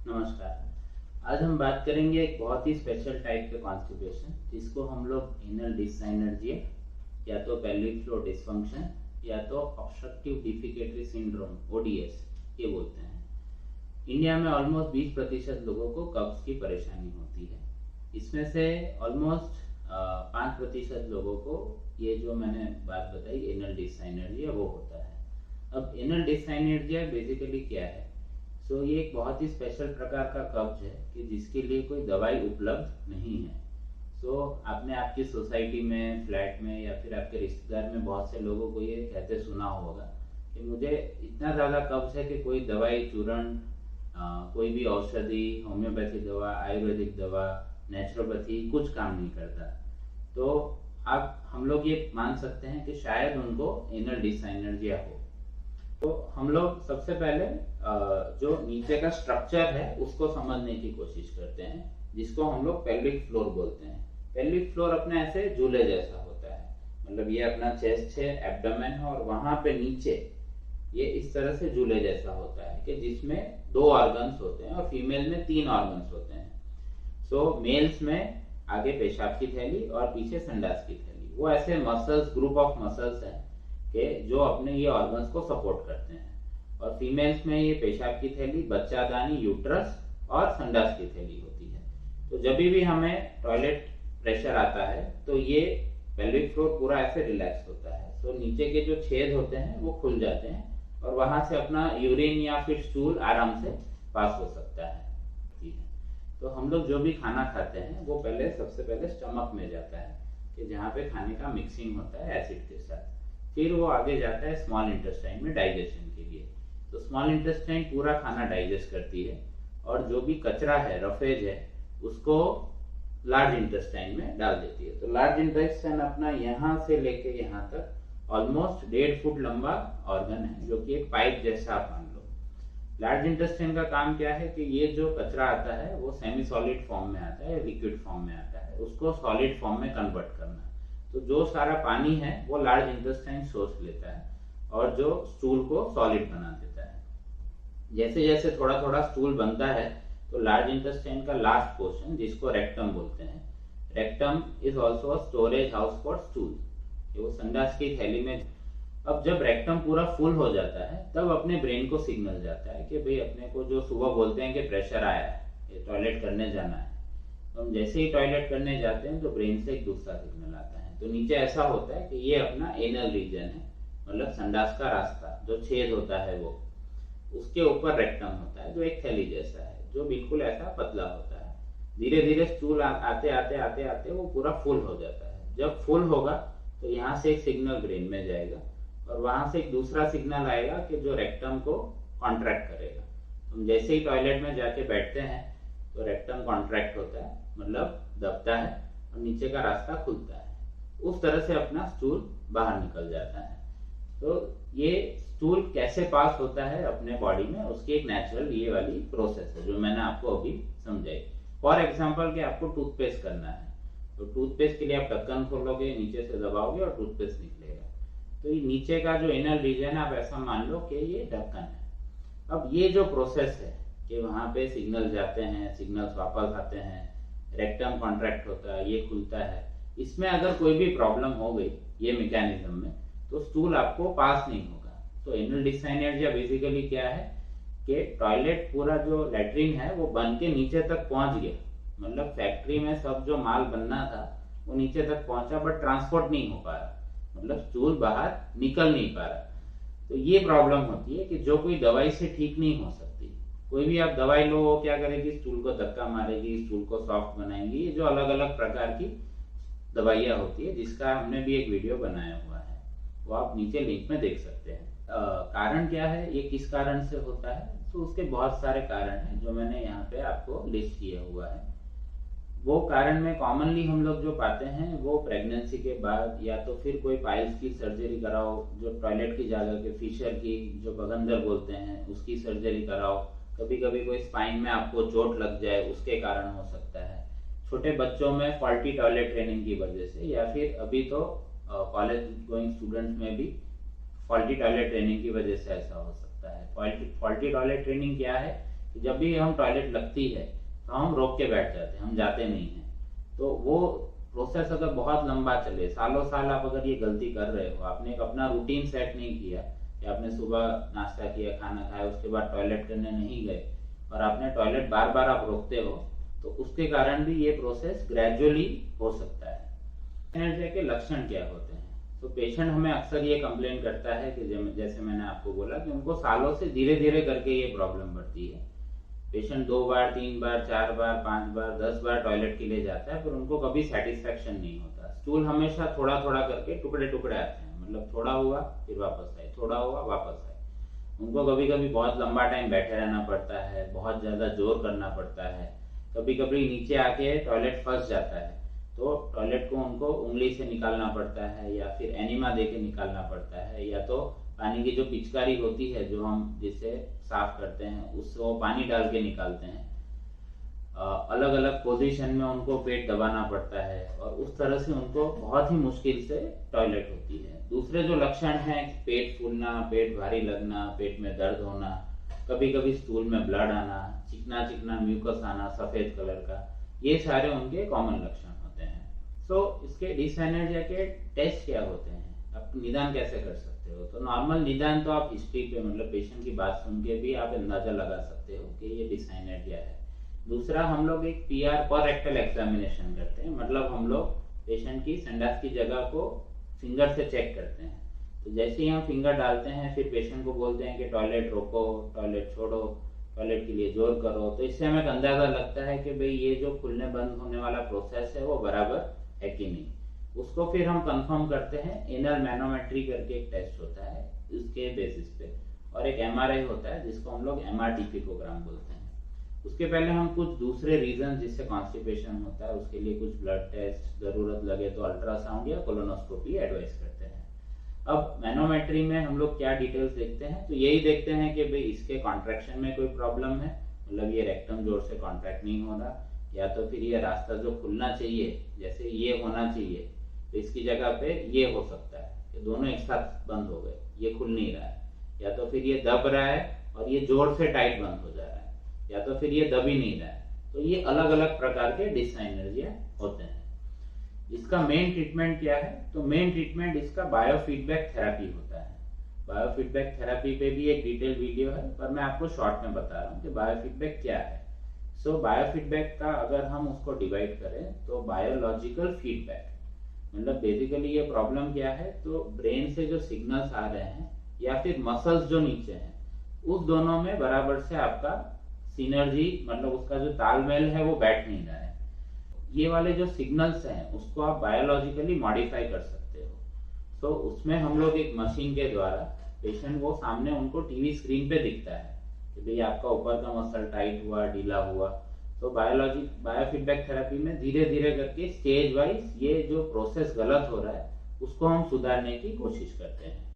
नमस्कार। आज हम बात करेंगे एक बहुत ही स्पेशल टाइप के कॉन्स्टिपेशन जिसको हम लोग एनल डिससाइनर्जिया या तो पेल्विक फ्लोर डिसफंक्शन या तो ऑब्स्ट्रक्टिव डिफिकेटरी सिंड्रोम ओडीएस ये बोलते हैं। इंडिया में ऑलमोस्ट 20% लोगों को कब्ज की परेशानी होती है। इसमें से ऑलमोस्ट 5% लोगों को ये जो मैंने बात बताई एनल डिससाइनर्जिया वो होता है। अब एनल डिससाइनर्जिया बेसिकली क्या है? ये एक बहुत ही स्पेशल प्रकार का कब्ज है कि जिसके लिए कोई दवाई उपलब्ध नहीं है। आपने आपकी सोसाइटी में, फ्लैट में या फिर आपके रिश्तेदार में बहुत से लोगों को ये कहते सुना होगा कि मुझे इतना ज़्यादा कब्ज है कि कोई दवाई, चूर्ण, कोई भी औषधि, होम्योपैथी दवा, आयुर्वेदिक दवा, नेचुरोपैथी कुछ काम नहीं करता। तो आप हम लोग ये मान सकते हैं कि शायद उनको एनल डिससाइनर्जिया हो। तो हम लोग सबसे पहले जो नीचे का स्ट्रक्चर है उसको समझने की कोशिश करते हैं, जिसको हम लोग पेल्विक फ्लोर बोलते हैं। पेल्विक फ्लोर अपने ऐसे झूले जैसा होता है, मतलब ये अपना चेस्ट है, एब्डोमेन है और वहां पे नीचे ये इस तरह से झूले जैसा होता है कि जिसमें 2 ऑर्गन्स होते हैं और फीमेल में 3 ऑर्गन्स होते हैं। मेल्स में आगे पेशाब की थैली और पीछे संडास की थैली, वो ऐसे मसल्स, ग्रुप ऑफ मसल्स हैं कि जो अपने ये ऑर्गन्स को सपोर्ट करते हैं। और फीमेल्स में ये पेशाब की थैली, बच्चादानी, यूट्रस और संडास की थैली होती है। तो जब भी हमें टॉयलेट प्रेशर आता है तो ये पेल्विक फ्लोर पूरा ऐसे रिलैक्स होता है। नीचे के जो छेद होते हैं वो खुल जाते हैं और वहां से अपना यूरिन या फिर स्टूल आराम से पास हो सकता है। ठीक है, तो हम लोग जो भी खाना खाते हैं वो सबसे पहले स्टमक में जाता है कि जहाँ पे खाने का मिक्सिंग होता है एसिड के साथ। फिर वो आगे जाता है स्मॉल इंटेस्टाइन में डाइजेशन के लिए। तो स्मॉल इंटेस्टाइन पूरा खाना डाइजेस्ट करती है और जो भी कचरा है, रफेज है, उसको लार्ज इंटेस्टाइन में डाल देती है। तो लार्ज इंटेस्टाइन अपना यहाँ से लेके यहाँ तक ऑलमोस्ट 1.5 फुट लंबा ऑर्गन है, जो कि एक पाइप जैसा आप मान लो। लार्ज इंटेस्टाइन का काम क्या है कि ये जो कचरा आता है वो सेमी सॉलिड फॉर्म में आता है, लिक्विड फॉर्म में आता है, उसको सॉलिड फॉर्म में कन्वर्ट करना। तो जो सारा पानी है वो लार्ज इंटेस्टाइन सोच लेता है और जो स्टूल को सॉलिड बना देता है। जैसे जैसे थोड़ा थोड़ा स्टूल बनता है तो लार्ज इंटेस्टाइन का लास्ट पोर्शन, जिसको रेक्टम बोलते हैं, rectum is also a storage house for stool, वो संडास की थैली में। अब जब रेक्टम पूरा फुल हो जाता है तब अपने ब्रेन को सिग्नल जाता है कि भाई अपने को जो सुबह बोलते हैं कि प्रेशर आया है, ये टॉयलेट करने जाना है। तो हम जैसे ही टॉयलेट करने जाते हैं तो ब्रेन से एक दूसरा सिग्नल आता है। तो नीचे ऐसा होता है कि ये अपना एनल रीजन है, मतलब संडास का रास्ता, जो छेद होता है वो, उसके ऊपर रेक्टम होता है जो एक थैली जैसा है, जो बिल्कुल ऐसा पतला होता है। धीरे धीरे स्टूल आते आते आते आते वो पूरा फुल हो जाता है। जब फुल होगा तो यहाँ से एक सिग्नल ब्रेन में जाएगा और वहां से एक दूसरा सिग्नल आएगा कि जो रेक्टम को कॉन्ट्रैक्ट करेगा। हम जैसे ही टॉयलेट में जाके बैठते हैं तो रेक्टम कॉन्ट्रैक्ट होता है, मतलब दबता है और नीचे का रास्ता खुलता है। उस तरह से अपना स्टूल बाहर निकल जाता है। तो ये स्टूल कैसे पास होता है अपने बॉडी में, उसकी एक नेचुरल ये वाली प्रोसेस है जो मैंने आपको अभी समझाई। फॉर एग्जाम्पल कि आपको टूथपेस्ट करना है, तो टूथपेस्ट के लिए आप ढक्कन खोलोगे, नीचे से दबाओगे और टूथपेस्ट निकलेगा। तो ये नीचे का जो इनर रीजन है, आप ऐसा मान लो कि ये ढक्कन है। अब ये जो प्रोसेस है कि वहां पे सिग्नल जाते हैं, सिग्नल्स वापस आते हैं, रेक्टम कॉन्ट्रैक्ट होता है, ये खुलता है, इसमें अगर कोई भी प्रॉब्लम हो गई ये मैकेनिज्म में तो स्टूल आपको पास नहीं होगा। तो एनल डिससाइनर्जिया बेसिकली क्या है कि टॉयलेट पूरा जो लैट्रिन है वो बन के नीचे तक पहुंच गया, मतलब फैक्ट्री में सब जो माल बनना था वो नीचे तक पहुंचा, बट ट्रांसपोर्ट नहीं हो पा रहा, मतलब स्टूल बाहर निकल नहीं पा रहा। तो ये प्रॉब्लम होती है कि जो कोई दवाई से ठीक नहीं हो सकती। कोई भी आप दवाई लो, वो क्या करेगी, स्टूल को धक्का मारेगी, स्टूल को सॉफ्ट बनाएंगी। ये जो अलग अलग प्रकार की दवाइयाँ होती है, जिसका हमने भी एक वीडियो बनाया हुआ है, वो आप नीचे लिंक में देख सकते हैं। कारण क्या है, ये किस कारण से होता है, तो उसके बहुत सारे कारण हैं जो मैंने यहाँ पे आपको लिस्ट किया हुआ है। वो कारण में कॉमनली हम लोग जो पाते हैं वो प्रेगनेंसी के बाद, या तो फिर कोई पाइल्स की सर्जरी कराओ, जो टॉयलेट की जगह के फिशर की, जो बगंदर बोलते हैं, उसकी सर्जरी कराओ। कभी कभी कोई स्पाइन में आपको चोट लग जाए, उसके कारण हो सकता है। छोटे बच्चों में फॉल्टी टॉयलेट ट्रेनिंग की वजह से, या फिर अभी तो कॉलेज गोइंग स्टूडेंट्स में भी फॉल्टी टॉयलेट ट्रेनिंग की वजह से ऐसा हो सकता है। फॉल्टी टॉयलेट ट्रेनिंग क्या है कि जब भी हम टॉयलेट लगती है तो हम रोक के बैठ जाते हैं, हम जाते नहीं हैं। तो वो प्रोसेस अगर बहुत लंबा चले, सालों साल आप अगर ये गलती कर रहे हो, आपने एक अपना रूटीन सेट नहीं किया कि आपने सुबह नाश्ता किया, खाना खाया, उसके बाद टॉयलेट करने नहीं गए और आपने टॉयलेट बार बार आप रोकते हो, तो उसके कारण भी ये प्रोसेस ग्रेजुअली हो सकता है। एनर्जी के लक्षण क्या होते हैं? तो पेशेंट हमें अक्सर ये कंप्लेन करता है कि जैसे मैंने आपको बोला कि उनको सालों से धीरे धीरे करके ये प्रॉब्लम बढ़ती है। पेशेंट 2 बार 3 बार 4 बार 5 बार 10 बार टॉयलेट के लिए जाता है, पर उनको कभी सेटिस्फेक्शन नहीं होता। स्टूल हमेशा थोड़ा थोड़ा करके टुकड़े टुकड़े आते हैं, मतलब थोड़ा हुआ फिर वापस आए, थोड़ा हुआ वापस आए। उनको कभी कभी बहुत लंबा टाइम बैठे रहना पड़ता है, बहुत ज्यादा जोर करना पड़ता है, कभी कभी नीचे आके टॉयलेट फंस जाता है तो टॉयलेट को उनको उंगली से निकालना पड़ता है या फिर एनिमा दे के निकालना पड़ता है, या तो पानी की जो पिचकारी होती है जो हम जिसे साफ करते हैं उसको पानी डाल के निकालते हैं। अलग अलग पोजीशन में उनको पेट दबाना पड़ता है और उस तरह से उनको बहुत ही मुश्किल से टॉयलेट होती है। दूसरे जो लक्षण हैं, पेट फूलना, पेट भारी लगना, पेट में दर्द होना, कभी कभी स्टूल में ब्लड आना, चिकना चिकना म्यूकस आना सफेद कलर का, ये सारे उनके कॉमन लक्षण होते हैं। सो इसके डिसएनर्जिया के टेस्ट क्या होते हैं, आप निदान कैसे कर सकते हो? तो नॉर्मल निदान तो आप हिस्ट्री पे, मतलब पेशेंट की बात सुन के भी आप अंदाजा लगा सकते हो कि ये डिसएनर्जिया है। दूसरा, हम लोग एक पीआर पर रेक्टल एग्जामिनेशन करते हैं, मतलब हम लोग पेशेंट की संडास की जगह को फिंगर से चेक करते हैं। तो जैसे ही हम फिंगर डालते हैं फिर पेशेंट को बोलते हैं कि टॉयलेट रोको, टॉयलेट छोड़ो, टॉयलेट के लिए जोर करो। तो इससे हमें अंदाजा लगता है कि भाई ये जो खुलने बंद होने वाला प्रोसेस है वो बराबर है कि नहीं। उसको फिर हम कंफर्म करते हैं, एनल मैनोमेट्री करके एक टेस्ट होता है उसके बेसिस पे, और एक एमआरआई होता है जिसको हम लोग एमआरटीपिकोग्राम बोलते हैं। उसके पहले हम कुछ दूसरे रीजन जिससे कॉन्स्टिपेशन होता है उसके लिए कुछ ब्लड टेस्ट, जरूरत लगे तो अल्ट्रासाउंड या कोलोनोस्कोपी एडवाइस करते हैं। अब मैनोमेट्री में हम लोग क्या डिटेल्स देखते हैं, तो यही देखते हैं कि भाई इसके कॉन्ट्रैक्शन में कोई प्रॉब्लम है, मतलब ये रेक्टम जोर से कॉन्ट्रैक्ट नहीं हो रहा, या तो फिर ये रास्ता जो खुलना चाहिए जैसे ये होना चाहिए तो इसकी जगह पे ये हो सकता है कि दोनों एक साथ बंद हो गए, ये खुल नहीं रहा है, या तो फिर ये दब रहा है और ये जोर से टाइट बंद हो जा रहा है, या तो फिर ये दब ही नहीं रहा है। तो ये अलग अलग प्रकार के डिसएनर्जिया होते हैं। इसका मेन ट्रीटमेंट क्या है? तो मेन ट्रीटमेंट इसका बायोफीडबैक थेरेपी होता है। बायोफीडबैक थेरेपी पे भी एक डिटेल वीडियो है, पर मैं आपको शॉर्ट में बता रहा हूँ कि बायोफीडबैक क्या है। सो बायोफीडबैक का अगर हम उसको डिवाइड करें तो बायोलॉजिकल फीडबैक, मतलब बेसिकली ये प्रॉब्लम क्या है, तो ब्रेन से जो सिग्नल्स आ रहे हैं या फिर मसल्स जो नीचे हैं उस दोनों में बराबर से आपका सिनर्जी, मतलब उसका जो तालमेल है वो बैठ नहीं रहा है। ये वाले जो सिग्नल्स हैं उसको आप बायोलॉजिकली मॉडिफाई कर सकते हो। तो उसमें हम लोग एक मशीन के द्वारा पेशेंट को सामने उनको टीवी स्क्रीन पे दिखता है कि भाई आपका ऊपर का मसल टाइट हुआ, ढीला हुआ। तो बायोफीडबैक थेरेपी में धीरे धीरे करके स्टेज वाइज ये जो प्रोसेस गलत हो रहा है उसको हम सुधारने की कोशिश करते हैं।